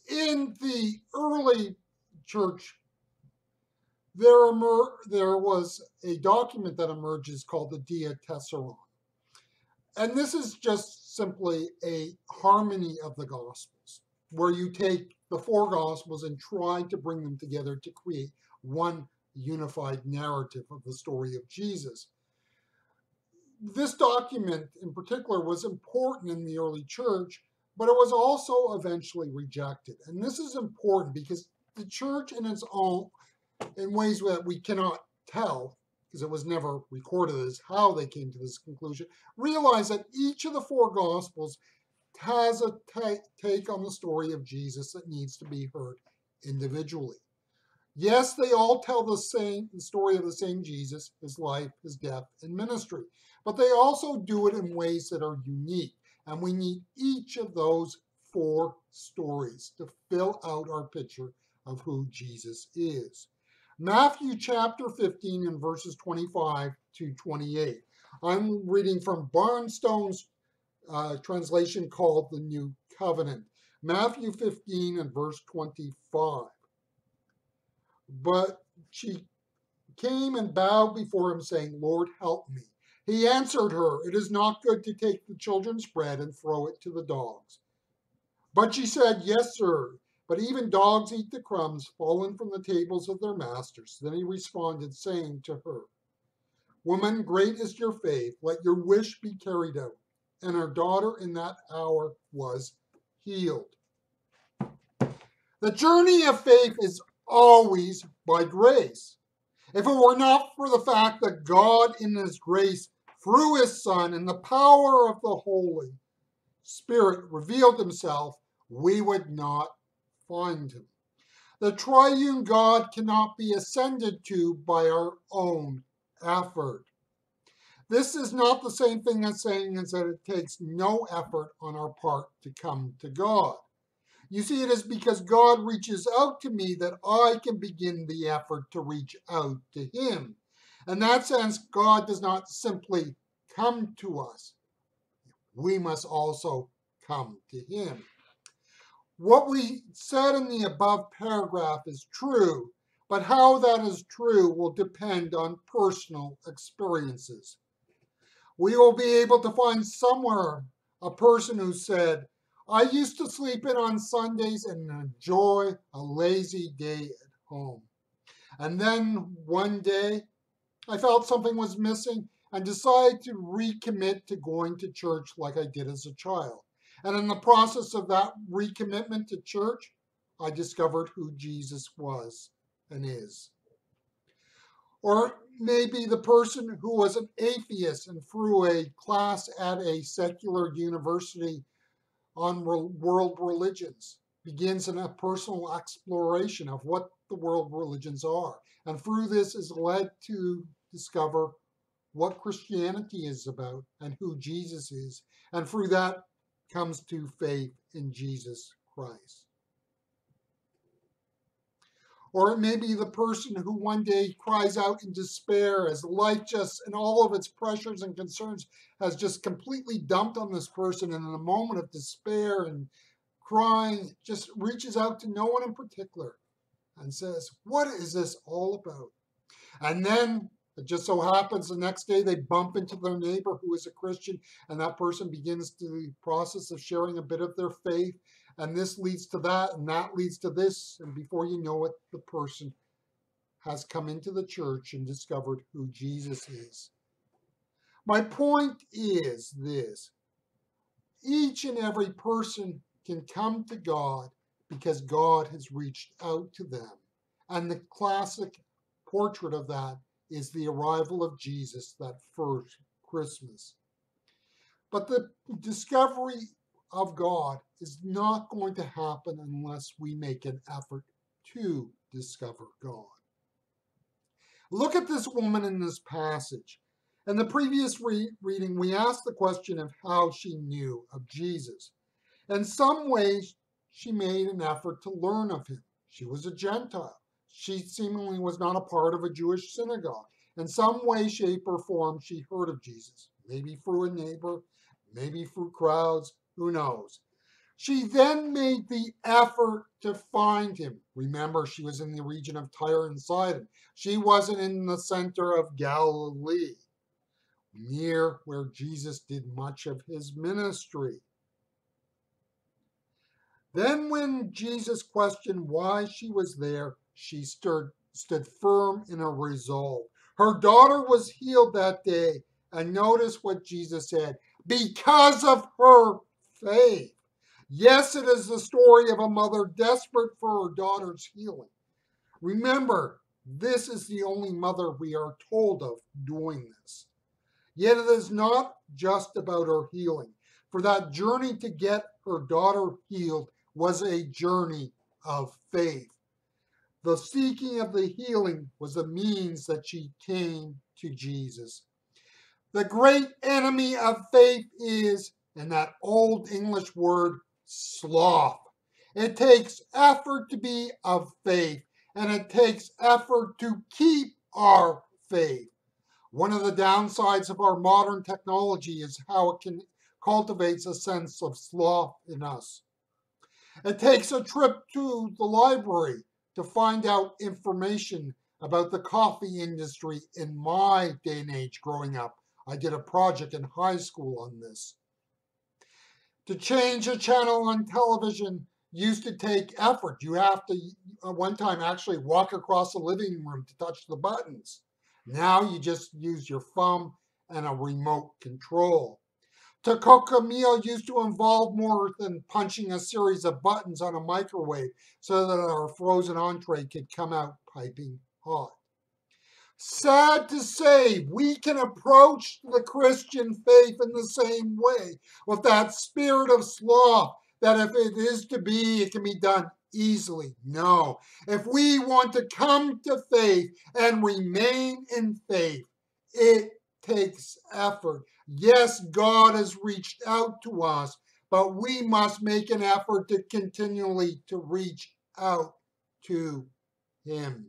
In the early church, there was a document that emerges called the Dia Tessaron. And this is just simply a harmony of the Gospels, where you take the four Gospels and try to bring them together to create one unified narrative of the story of Jesus. This document in particular was important in the early church, but it was also eventually rejected. And this is important because the church in its own, in ways that we cannot tell, because it was never recorded as how they came to this conclusion, realized that each of the four Gospels has a take on the story of Jesus that needs to be heard individually. Yes, they all tell the story of the same Jesus, his life, his death, and ministry, but they also do it in ways that are unique. And we need each of those four stories to fill out our picture of who Jesus is. Matthew chapter 15 and verses 25 to 28. I'm reading from Barnstone's translation called the New Covenant. Matthew 15 and verse 25. But she came and bowed before him, saying, Lord, help me. He answered her, It is not good to take the children's bread and throw it to the dogs. But she said, Yes, sir, but even dogs eat the crumbs fallen from the tables of their masters. Then he responded, saying to her, Woman, great is your faith. Let your wish be carried out. And her daughter in that hour was healed. The journey of faith is always by grace. If it were not for the fact that God in his grace, through his Son and the power of the Holy Spirit revealed himself, we would not find him. The triune God cannot be ascended to by our own effort. This is not the same thing as saying that it takes no effort on our part to come to God. You see, it is because God reaches out to me that I can begin the effort to reach out to him. In that sense, God does not simply come to us. We must also come to him. What we said in the above paragraph is true, but how that is true will depend on personal experiences. We will be able to find somewhere a person who said, I used to sleep in on Sundays and enjoy a lazy day at home. And then one day, I felt something was missing and decided to recommit to going to church like I did as a child. And in the process of that recommitment to church, I discovered who Jesus was and is. Or maybe the person who was an atheist and through a class at a secular university on world religions begins in a personal exploration of what the world religions are. And through this is led to discover what Christianity is about and who Jesus is. And through that comes to faith in Jesus Christ. Or it may be the person who one day cries out in despair as life just and all of its pressures and concerns has just completely dumped on this person, and in a moment of despair and crying just reaches out to no one in particular and says, what is this all about? And then it just so happens the next day they bump into their neighbor who is a Christian, and that person begins the process of sharing a bit of their faith. And this leads to that, and that leads to this. And before you know it, the person has come into the church and discovered who Jesus is. My point is this. Each and every person can come to God because God has reached out to them. And the classic portrait of that is the arrival of Jesus that first Christmas. But the discovery of God is not going to happen unless we make an effort to discover God. Look at this woman in this passage. In the previous reading, we asked the question of how she knew of Jesus. In some ways, she made an effort to learn of him. She was a Gentile. She seemingly was not a part of a Jewish synagogue. In some way, shape, or form, she heard of Jesus. Maybe through a neighbor, maybe through crowds, who knows? She then made the effort to find him. Remember, she was in the region of Tyre and Sidon. She wasn't in the center of Galilee, near where Jesus did much of his ministry. Then, when Jesus questioned why she was there, she stood firm in a resolve. Her daughter was healed that day, and notice what Jesus said, because of her faith. Yes, it is the story of a mother desperate for her daughter's healing. Remember, this is the only mother we are told of doing this. Yet it is not just about her healing, for that journey to get her daughter healed was a journey of faith. The seeking of the healing was the means that she came to Jesus. The great enemy of faith is, in that old English word, sloth. It takes effort to be of faith, and it takes effort to keep our faith. One of the downsides of our modern technology is how it can cultivates a sense of sloth in us. It takes a trip to the library to find out information about the coffee industry in my day and age growing up. I did a project in high school on this. To change a channel on television used to take effort. You have to, one time, actually walk across the living room to touch the buttons. Now you just use your thumb and a remote control. To cook a meal used to involve more than punching a series of buttons on a microwave so that our frozen entree could come out piping hot. Sad to say, we can approach the Christian faith in the same way, with that spirit of sloth, that if it is to be, it can be done easily. No. If we want to come to faith and remain in faith, it takes effort. Yes, God has reached out to us, but we must make an effort to continually to reach out to him.